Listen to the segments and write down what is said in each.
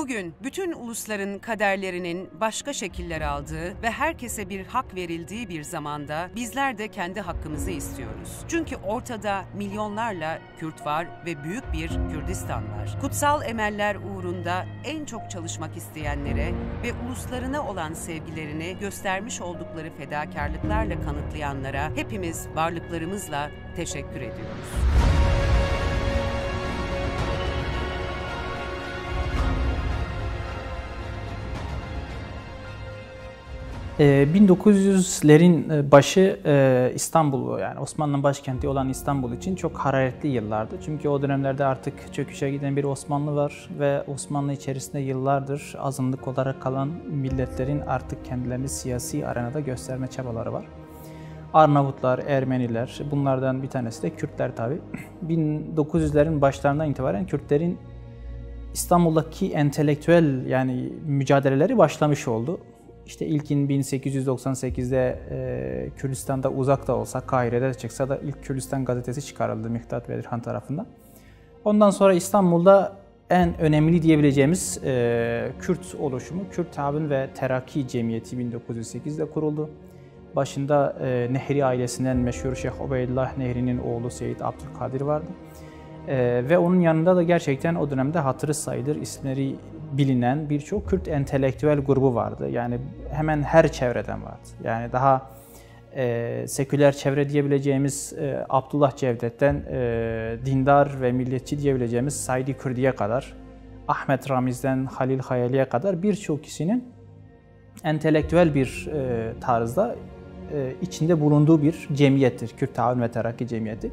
Bugün bütün ulusların kaderlerinin başka şekiller aldığı ve herkese bir hak verildiği bir zamanda bizler de kendi hakkımızı istiyoruz. Çünkü ortada milyonlarla Kürt var ve büyük bir Kürdistan var. Kutsal emeller uğrunda en çok çalışmak isteyenlere ve uluslarına olan sevgilerini göstermiş oldukları fedakarlıklarla kanıtlayanlara hepimiz varlıklarımızla teşekkür ediyoruz. 1900'lerin başı İstanbul, yani Osmanlı'nın başkenti olan İstanbul için çok hararetli yıllardı. Çünkü o dönemlerde artık çöküşe giden bir Osmanlı var ve Osmanlı içerisinde yıllardır azınlık olarak kalan milletlerin artık kendilerini siyasi arenada gösterme çabaları var. Arnavutlar, Ermeniler, bunlardan bir tanesi de Kürtler tabii. 1900'lerin başlarından itibaren Kürtlerin İstanbul'daki entelektüel yani mücadeleleri başlamış oldu. İşte ilkin 1898'de Kürdistan'da uzak da olsa, Kahire'de çıksa da ilk Kürdistan gazetesi çıkarıldı Miktat Bedirhan tarafından. Ondan sonra İstanbul'da en önemli diyebileceğimiz Kürt oluşumu, Kürt Taavvün ve Terakki Cemiyeti 1908'de kuruldu. Başında Nehri ailesinden meşhur Şeyh Ubeydullah Nehri'nin oğlu Seyyid Abdülkadir vardı. Ve onun yanında da gerçekten o dönemde hatırı sayılır isimleri bilinen birçok Kürt entelektüel grubu vardı. Yani hemen her çevreden vardı. Yani daha seküler çevre diyebileceğimiz Abdullah Cevdet'ten dindar ve milliyetçi diyebileceğimiz Said-i Kürdi'ye kadar, Ahmet Ramiz'den Halil Hayali'ye kadar birçok kişinin entelektüel bir tarzda içinde bulunduğu bir cemiyettir. Kürt Taavvün ve Terakki Cemiyeti.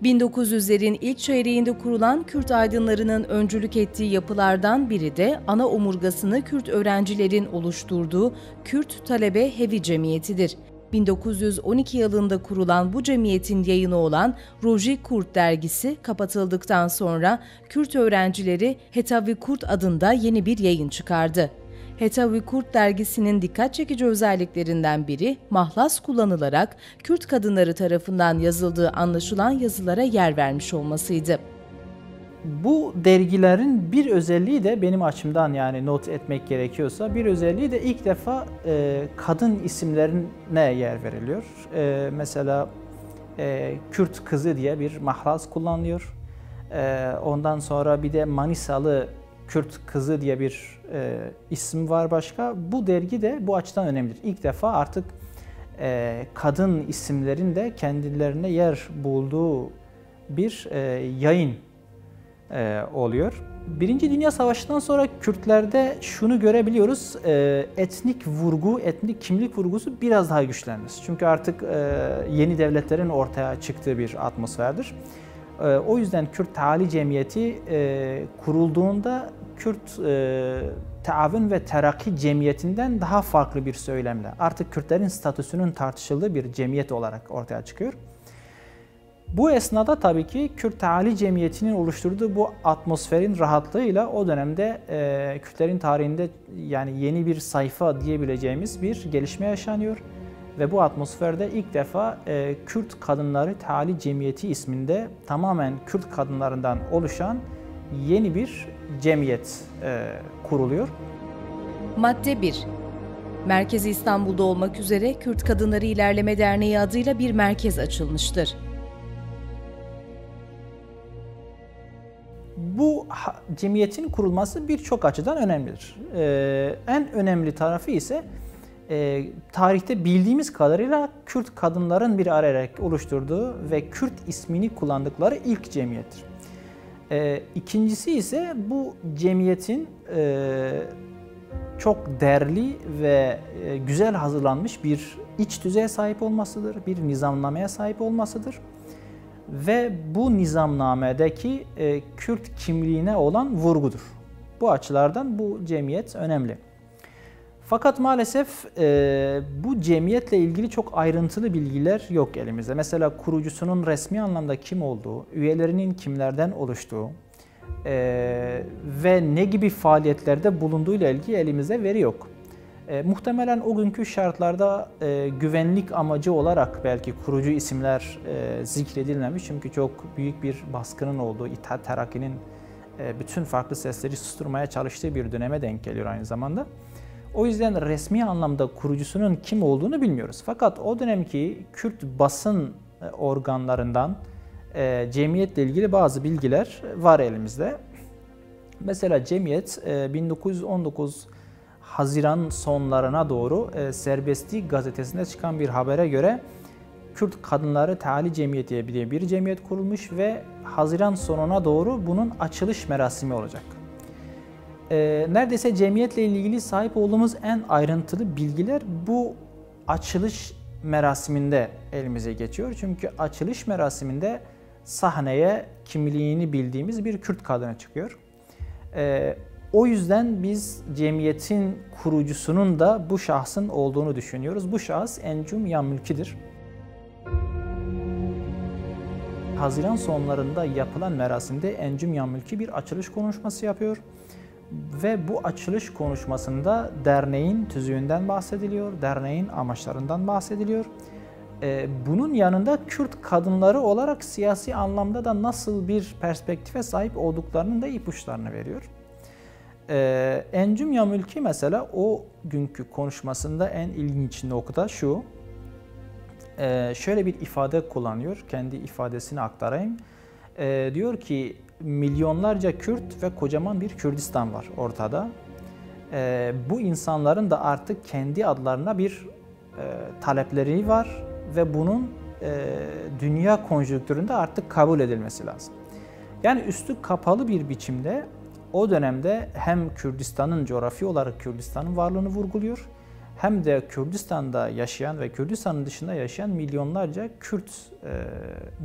1900'lerin ilk çeyreğinde kurulan Kürt aydınlarının öncülük ettiği yapılardan biri de ana omurgasını Kürt öğrencilerin oluşturduğu Kürt Talebe Hevi Cemiyeti'dir. 1912 yılında kurulan bu cemiyetin yayını olan Roji Kurt dergisi kapatıldıktan sonra Kürt öğrencileri Hetavi Kurt adında yeni bir yayın çıkardı. Hetavi Kurt dergisinin dikkat çekici özelliklerinden biri mahlas kullanılarak Kürt kadınları tarafından yazıldığı anlaşılan yazılara yer vermiş olmasıydı. Bu dergilerin bir özelliği de benim açımdan yani not etmek gerekiyorsa bir özelliği de ilk defa kadın isimlerine yer veriliyor. Mesela Kürt kızı diye bir mahlas kullanılıyor. Ondan sonra bir de Manisalı Kürt kızı diye bir isim var başka. Bu dergi de bu açıdan önemlidir. İlk defa artık kadın isimlerin de kendilerine yer bulduğu bir yayın oluyor. Birinci Dünya Savaşı'ndan sonra Kürtlerde şunu görebiliyoruz. Etnik vurgu, etnik kimlik vurgusu biraz daha güçlenmiş. Çünkü artık yeni devletlerin ortaya çıktığı bir atmosferdir. O yüzden Kürt Taali Cemiyeti kurulduğunda Kürt Taavvün ve Terakki Cemiyeti'nden daha farklı bir söylemle artık Kürtlerin statüsünün tartışıldığı bir cemiyet olarak ortaya çıkıyor. Bu esnada tabii ki Kürt Taali Cemiyeti'nin oluşturduğu bu atmosferin rahatlığıyla o dönemde Kürtlerin tarihinde yani yeni bir sayfa diyebileceğimiz bir gelişme yaşanıyor. Ve bu atmosferde ilk defa Kürt Kadınları Taali Cemiyeti isminde tamamen Kürt kadınlarından oluşan yeni bir cemiyet kuruluyor. Madde 1. Merkezi İstanbul'da olmak üzere Kürt Kadınları İlerleme Derneği adıyla bir merkez açılmıştır. Bu cemiyetin kurulması birçok açıdan önemlidir. En önemli tarafı ise tarihte bildiğimiz kadarıyla Kürt kadınların bir araya oluşturduğu ve Kürt ismini kullandıkları ilk cemiyettir. İkincisi ise bu cemiyetin çok değerli ve güzel hazırlanmış bir iç düzeye sahip olmasıdır, bir nizamnameye sahip olmasıdır. Ve bu nizamnamedeki Kürt kimliğine olan vurgudur. Bu açılardan bu cemiyet önemli. Fakat maalesef bu cemiyetle ilgili çok ayrıntılı bilgiler yok elimizde. Mesela kurucusunun resmi anlamda kim olduğu, üyelerinin kimlerden oluştuğu ve ne gibi faaliyetlerde bulunduğuyla ilgili elimizde veri yok. Muhtemelen o günkü şartlarda güvenlik amacı olarak belki kurucu isimler zikredilmemiş. Çünkü çok büyük bir baskının olduğu, İttihat Terakki'nin bütün farklı sesleri susturmaya çalıştığı bir döneme denk geliyor aynı zamanda. O yüzden resmi anlamda kurucusunun kim olduğunu bilmiyoruz. Fakat o dönemki Kürt basın organlarından cemiyetle ilgili bazı bilgiler var elimizde. Mesela cemiyet 1919 Haziran sonlarına doğru Serbestlik gazetesinde çıkan bir habere göre Kürt Kadınları Teali Cemiyeti diye bir cemiyet kurulmuş ve Haziran sonuna doğru bunun açılış merasimi olacak. Neredeyse cemiyetle ilgili sahip olduğumuz en ayrıntılı bilgiler bu açılış merasiminde elimize geçiyor. Çünkü açılış merasiminde sahneye kimliğini bildiğimiz bir Kürt kadını çıkıyor. O yüzden biz cemiyetin kurucusunun da bu şahsın olduğunu düşünüyoruz. Bu şahıs Encüm Yanmülki'dir. Haziran sonlarında yapılan merasimde Encüm Yanmülki bir açılış konuşması yapıyor. Ve bu açılış konuşmasında derneğin tüzüğünden bahsediliyor, derneğin amaçlarından bahsediliyor. Bunun yanında Kürt kadınları olarak siyasi anlamda da nasıl bir perspektife sahip olduklarının da ipuçlarını veriyor. Encüm Yanmülki mesela o günkü konuşmasında en ilginç nokta şu, şöyle bir ifade kullanıyor, kendi ifadesini aktarayım. Diyor ki milyonlarca Kürt ve kocaman bir Kürdistan var ortada. Bu insanların da artık kendi adlarına bir talepleri var ve bunun dünya konjonktüründe artık kabul edilmesi lazım. Yani üstü kapalı bir biçimde o dönemde hem Kürdistan'ın coğrafi olarak Kürdistan'ın varlığını vurguluyor, hem de Kürdistan'da yaşayan ve Kürdistan'ın dışında yaşayan milyonlarca Kürt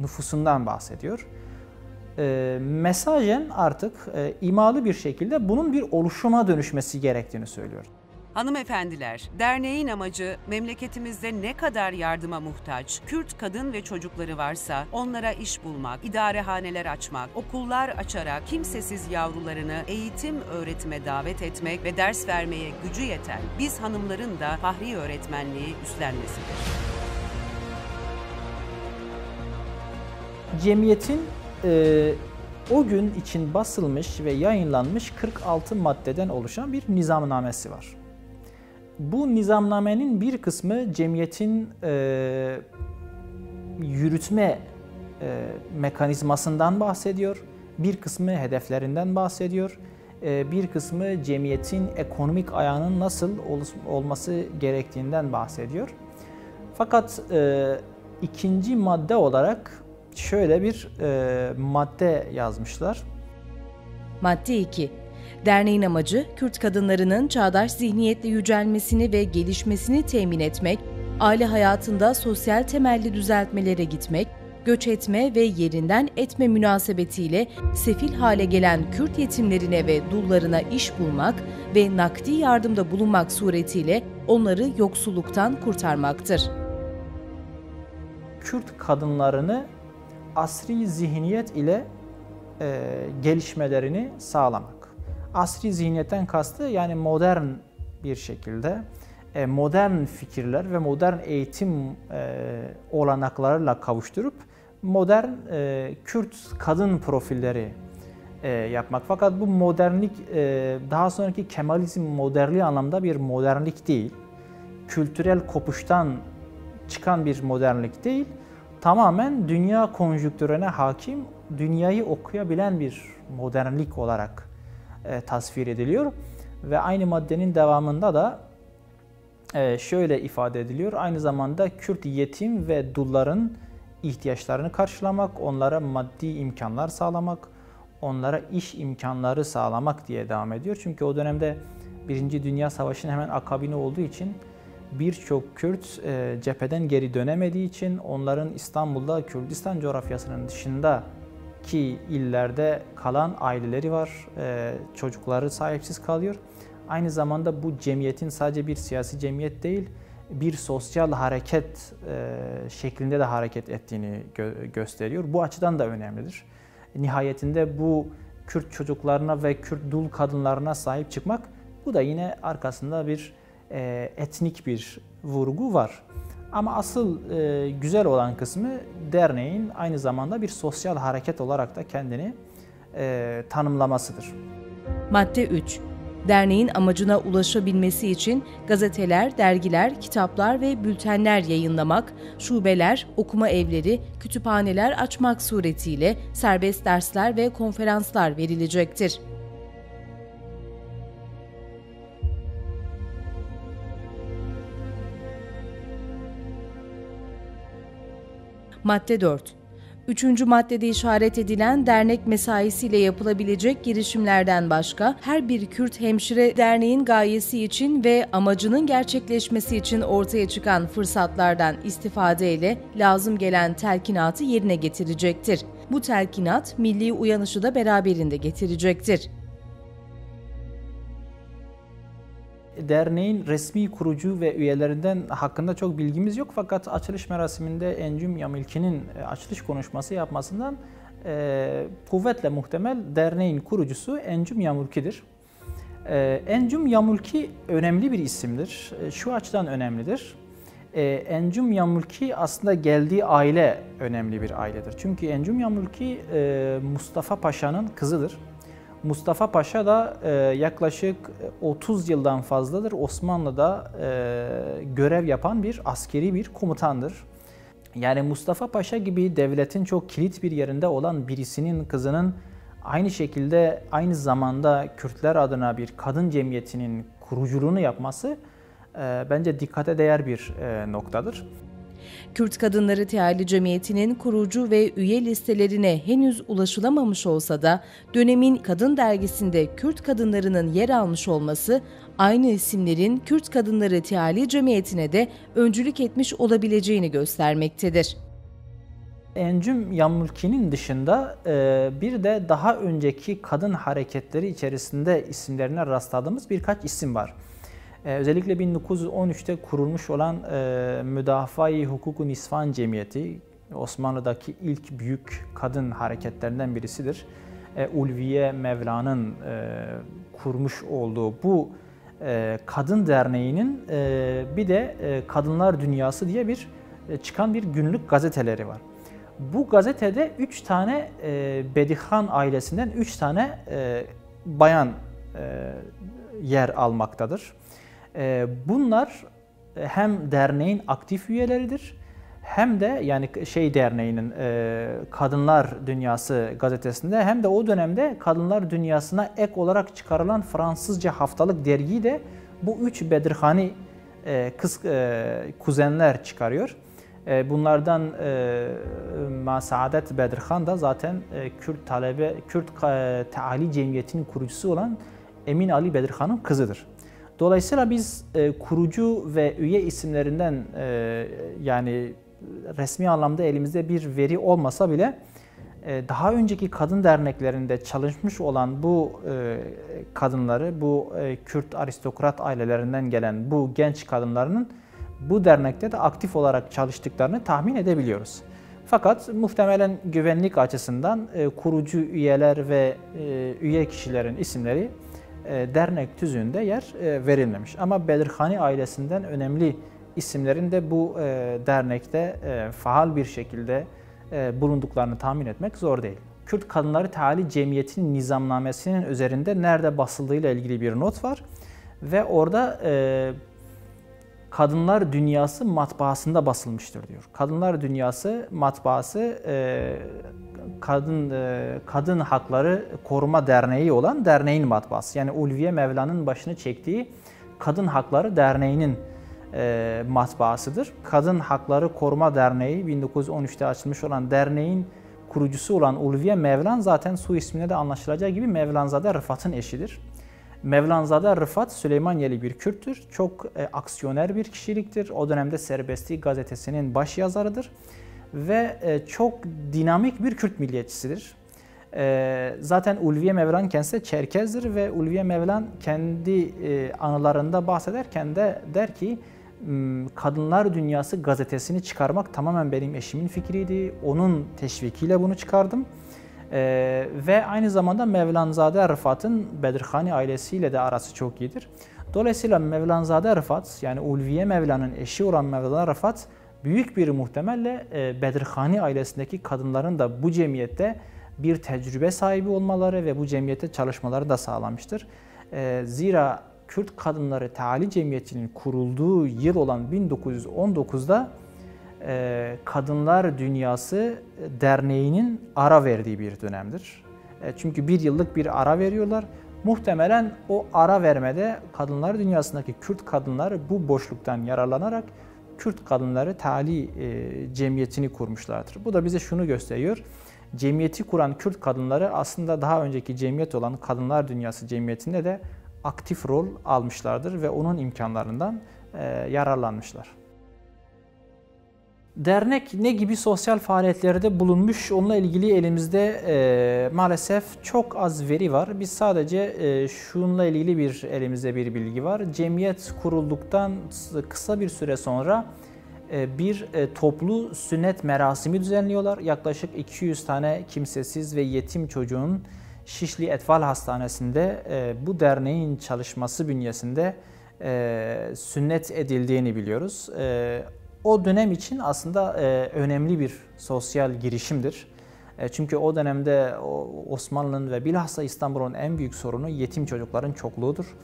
nüfusundan bahsediyor. Mesajen artık imalı bir şekilde bunun bir oluşuma dönüşmesi gerektiğini söylüyor. Hanımefendiler, derneğin amacı memleketimizde ne kadar yardıma muhtaç Kürt kadın ve çocukları varsa onlara iş bulmak, idarehaneler açmak, okullar açarak kimsesiz yavrularını eğitim öğretime davet etmek ve ders vermeye gücü yeten biz hanımların da fahri öğretmenliği üstlenmesidir. Cemiyetin o gün için basılmış ve yayınlanmış 46 maddeden oluşan bir nizamnamesi var. Bu nizamnamenin bir kısmı cemiyetin yürütme mekanizmasından bahsediyor, bir kısmı hedeflerinden bahsediyor, bir kısmı cemiyetin ekonomik ayağının nasıl olması gerektiğinden bahsediyor. Fakat ikinci madde olarak şöyle bir madde yazmışlar. Madde 2. Derneğin amacı Kürt kadınlarının çağdaş zihniyetle yücelmesini ve gelişmesini temin etmek, aile hayatında sosyal temelli düzeltmelere gitmek, göç etme ve yerinden etme münasebetiyle sefil hale gelen Kürt yetimlerine ve dullarına iş bulmak ve nakdi yardımda bulunmak suretiyle onları yoksulluktan kurtarmaktır. Kürt kadınlarını asri zihniyet ile gelişmelerini sağlamak. Asri zihniyetten kastı yani modern bir şekilde modern fikirler ve modern eğitim olanaklarıyla kavuşturup modern Kürt kadın profilleri yapmak. Fakat bu modernlik daha sonraki Kemalizm modernliği anlamda bir modernlik değil. Kültürel kopuştan çıkan bir modernlik değil. Tamamen dünya konjonktürüne hakim, dünyayı okuyabilen bir modernlik olarak tasvir ediliyor. Ve aynı maddenin devamında da şöyle ifade ediliyor. Aynı zamanda Kürt yetim ve dulların ihtiyaçlarını karşılamak, onlara maddi imkanlar sağlamak, onlara iş imkanları sağlamak diye devam ediyor. Çünkü o dönemde Birinci Dünya Savaşı'nın hemen akabini olduğu için birçok Kürt cepheden geri dönemediği için onların İstanbul'da Kürdistan coğrafyasının dışındaki illerde kalan aileleri var, çocukları sahipsiz kalıyor. Aynı zamanda bu cemiyetin sadece bir siyasi cemiyet değil, bir sosyal hareket şeklinde de hareket ettiğini gösteriyor. Bu açıdan da önemlidir. Nihayetinde bu Kürt çocuklarına ve Kürt dul kadınlarına sahip çıkmak, bu da yine arkasında bir etnik bir vurgu var. Ama asıl güzel olan kısmı derneğin aynı zamanda bir sosyal hareket olarak da kendini tanımlamasıdır. Madde 3. Derneğin amacına ulaşabilmesi için gazeteler, dergiler, kitaplar ve bültenler yayınlamak, şubeler, okuma evleri, kütüphaneler açmak suretiyle serbest dersler ve konferanslar verilecektir. Madde 4. Üçüncü maddede işaret edilen dernek mesaisiyle yapılabilecek girişimlerden başka, her bir Kürt hemşire derneğin gayesi için ve amacının gerçekleşmesi için ortaya çıkan fırsatlardan istifadeyle lazım gelen telkinatı yerine getirecektir. Bu telkinat, milli uyanışı da beraberinde getirecektir. Derneğin resmi kurucu ve üyelerinden hakkında çok bilgimiz yok, fakat açılış merasiminde Encüm Yamilki'nin açılış konuşması yapmasından kuvvetle muhtemel derneğin kurucusu Encüm Yamilki'dir. Encüm Yamilki önemli bir isimdir. Şu açıdan önemlidir. Encüm Yamilki aslında geldiği aile önemli bir ailedir. Çünkü Encüm Yamilki Mustafa Paşa'nın kızıdır. Mustafa Paşa da yaklaşık 30 yıldan fazladır Osmanlı'da görev yapan bir askeri bir komutandır. Yani Mustafa Paşa gibi devletin çok kilit bir yerinde olan birisinin kızının aynı şekilde aynı zamanda Kürtler adına bir kadın cemiyetinin kuruculuğunu yapması bence dikkate değer bir noktadır. Kürt Kadınları Teali Cemiyeti'nin kurucu ve üye listelerine henüz ulaşılamamış olsa da dönemin kadın dergisinde Kürt kadınlarının yer almış olması aynı isimlerin Kürt Kadınları Teali Cemiyeti'ne de öncülük etmiş olabileceğini göstermektedir. Encüm Yamilki'nin dışında bir de daha önceki kadın hareketleri içerisinde isimlerine rastladığımız birkaç isim var. Özellikle 1913'te kurulmuş olan Müdafaa-i Hukuk-u Nisvan Cemiyeti, Osmanlı'daki ilk büyük kadın hareketlerinden birisidir. Ulviye Mevla'nın kurmuş olduğu bu kadın derneğinin bir de Kadınlar Dünyası diye bir çıkan bir günlük gazeteleri var. Bu gazetede 3 tane Bedihan ailesinden 3 tane bayan yer almaktadır. Bunlar hem derneğin aktif üyeleridir hem de yani derneğinin Kadınlar Dünyası gazetesinde hem de o dönemde Kadınlar Dünyası'na ek olarak çıkarılan Fransızca haftalık dergiyi de bu 3 Bedirhani kuzenler çıkarıyor. Bunlardan Saadet Bedirhan da zaten Kürt Teali Cemiyeti'nin kurucusu olan Emin Ali Bedirhan'ın kızıdır. Dolayısıyla biz kurucu ve üye isimlerinden yani resmi anlamda elimizde bir veri olmasa bile daha önceki kadın derneklerinde çalışmış olan bu kadınları, bu Kürt aristokrat ailelerinden gelen bu genç kadınlarının bu dernekte de aktif olarak çalıştıklarını tahmin edebiliyoruz. Fakat muhtemelen güvenlik açısından kurucu üyeler ve üye kişilerin isimleri dernek tüzüğünde yer verilmemiş. Ama Bedirhani ailesinden önemli isimlerin de bu dernekte faal bir şekilde bulunduklarını tahmin etmek zor değil. Kürt Kadınları Teali Cemiyeti'nin nizamnamesinin üzerinde nerede basıldığıyla ilgili bir not var ve orada Kadınlar Dünyası matbaasında basılmıştır diyor. Kadınlar Dünyası matbaası Kadın Hakları Koruma Derneği olan derneğin matbaası. Yani Ulviye Mevla'nın başını çektiği Kadın Hakları Derneği'nin matbaasıdır. Kadın Hakları Koruma Derneği 1913'te açılmış olan derneğin kurucusu olan Ulviye Mevlan zaten su ismine de anlaşılacağı gibi Mevlanzade Rıfat'ın eşidir. Mevlanzade Rıfat Süleymaniyeli bir Kürttür. Çok aksiyoner bir kişiliktir. O dönemde Serbestlik gazetesinin baş yazarıdır. Ve çok dinamik bir Kürt milliyetçisidir. Zaten Ulviye Mevlan kendisi Çerkezdir ve Ulviye Mevlan kendi anılarında bahsederken de der ki Kadınlar Dünyası gazetesini çıkarmak tamamen benim eşimin fikriydi. Onun teşvikiyle bunu çıkardım. Ve aynı zamanda Mevlanzade Rıfat'ın Bedirhani ailesiyle de arası çok iyidir. Dolayısıyla Mevlanzade Rıfat yani Ulviye Mevla'nın eşi olan Mevlana Rıfat büyük bir muhtemelle Bedirhani ailesindeki kadınların da bu cemiyette bir tecrübe sahibi olmaları ve bu cemiyete çalışmaları da sağlamıştır. Zira Kürt Kadınları Teali Cemiyeti'nin kurulduğu yıl olan 1919'da Kadınlar Dünyası Derneği'nin ara verdiği bir dönemdir. Çünkü bir yıllık bir ara veriyorlar. Muhtemelen o ara vermede Kadınlar Dünyası'ndaki Kürt kadınları bu boşluktan yararlanarak Kürt Kadınları Teali Cemiyeti'ni kurmuşlardır. Bu da bize şunu gösteriyor. Cemiyeti kuran Kürt kadınları aslında daha önceki cemiyet olan Kadınlar Dünyası Cemiyeti'nde de aktif rol almışlardır ve onun imkanlarından yararlanmışlar. Dernek ne gibi sosyal faaliyetlerde bulunmuş? Onunla ilgili elimizde maalesef çok az veri var. Biz sadece şununla ilgili elimizde bir bilgi var. Cemiyet kurulduktan kısa bir süre sonra bir toplu sünnet merasimi düzenliyorlar. Yaklaşık 200 tane kimsesiz ve yetim çocuğun Şişli Etfal Hastanesi'nde bu derneğin çalışması bünyesinde sünnet edildiğini biliyoruz. O dönem için aslında önemli bir sosyal girişimdir. Çünkü o dönemde Osmanlı'nın ve bilhassa İstanbul'un en büyük sorunu yetim çocukların çokluğudur.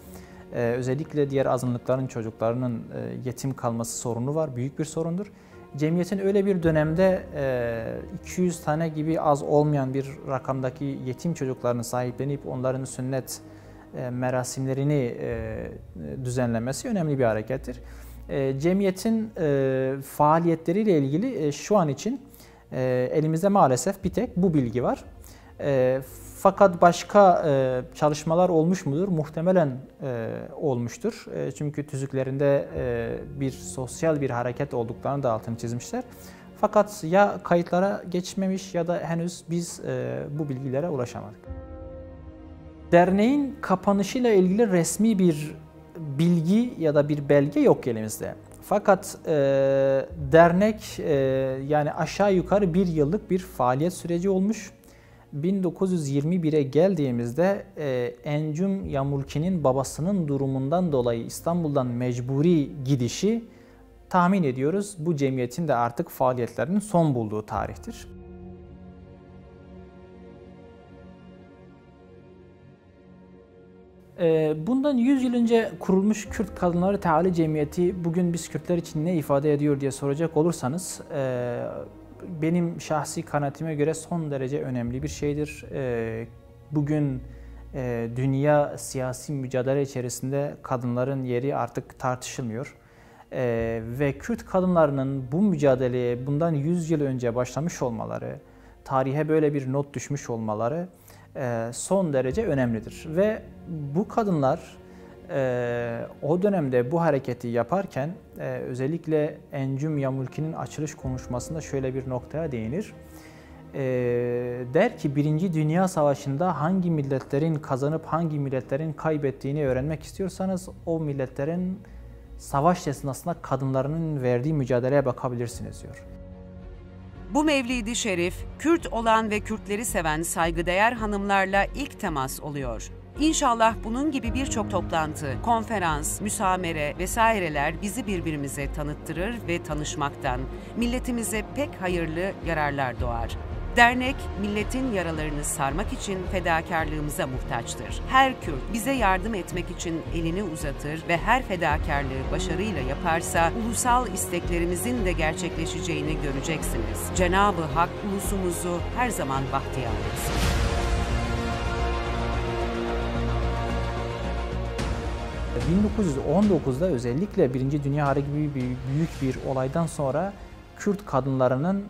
Özellikle diğer azınlıkların çocuklarının yetim kalması sorunu var, büyük bir sorundur. Cemiyetin öyle bir dönemde 200 tane gibi az olmayan bir rakamdaki yetim çocuklarını sahiplenip onların sünnet merasimlerini düzenlemesi önemli bir harekettir. Cemiyetin faaliyetleriyle ilgili şu an için elimizde maalesef bir tek bu bilgi var. Fakat başka çalışmalar olmuş mudur? Muhtemelen olmuştur. Çünkü tüzüklerinde bir sosyal bir hareket olduklarını da altını çizmişler. Fakat ya kayıtlara geçmemiş ya da henüz biz bu bilgilere ulaşamadık. Derneğin kapanışıyla ilgili resmi bir bilgi ya da bir belge yok elimizde. Fakat dernek yani aşağı yukarı bir yıllık bir faaliyet süreci olmuş. 1921'e geldiğimizde Encüm Yamulki'nin babasının durumundan dolayı İstanbul'dan mecburi gidişi tahmin ediyoruz bu cemiyetin de artık faaliyetlerinin son bulduğu tarihtir. Bundan 100 yıl önce kurulmuş Kürt Kadınları Teali Cemiyeti bugün biz Kürtler için ne ifade ediyor diye soracak olursanız benim şahsi kanaatime göre son derece önemli bir şeydir. Bugün dünya siyasi mücadele içerisinde kadınların yeri artık tartışılmıyor. Ve Kürt kadınlarının bu mücadeleye bundan 100 yıl önce başlamış olmaları, tarihe böyle bir not düşmüş olmaları son derece önemlidir. Ve bu kadınlar o dönemde bu hareketi yaparken özellikle Encüm Yamulki'nin açılış konuşmasında şöyle bir noktaya değinir. Der ki 1. Dünya Savaşı'nda hangi milletlerin kazanıp hangi milletlerin kaybettiğini öğrenmek istiyorsanız o milletlerin savaş esnasında kadınlarının verdiği mücadeleye bakabilirsiniz diyor. Bu Mevlid-i Şerif, Kürt olan ve Kürtleri seven saygıdeğer hanımlarla ilk temas oluyor. İnşallah bunun gibi birçok toplantı, konferans, müsamere vesaireler bizi birbirimize tanıttırır ve tanışmaktan milletimize pek hayırlı yararlar doğar. Dernek, milletin yaralarını sarmak için fedakarlığımıza muhtaçtır. Her Kürt bize yardım etmek için elini uzatır ve her fedakarlığı başarıyla yaparsa ulusal isteklerimizin de gerçekleşeceğini göreceksiniz. Cenab-ı Hak ulusumuzu her zaman bahtiyar etsin. ...1919'da özellikle 1. Dünya Harbi gibi büyük bir olaydan sonra Kürt kadınlarının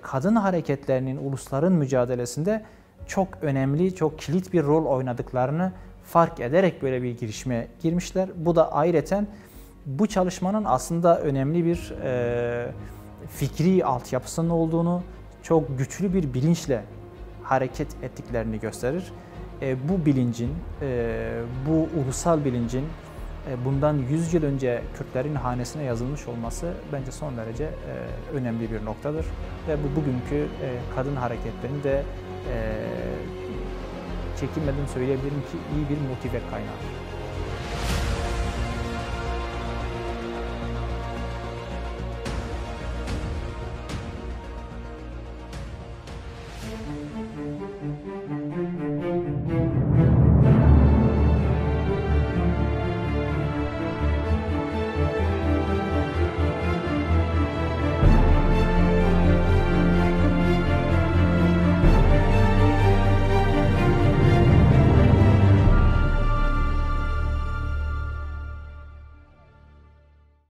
kadın hareketlerinin, ulusların mücadelesinde çok önemli, çok kilit bir rol oynadıklarını fark ederek böyle bir girişime girmişler. Bu da ayrıca bu çalışmanın aslında önemli bir fikri altyapısının olduğunu, çok güçlü bir bilinçle hareket ettiklerini gösterir. Bu bilincin, bu ulusal bilincin bundan 100 yıl önce Kürtlerin hanesine yazılmış olması bence son derece önemli bir noktadır. Ve bu bugünkü kadın hareketlerinin de çekinmeden söyleyebilirim ki iyi bir motive kaynağı.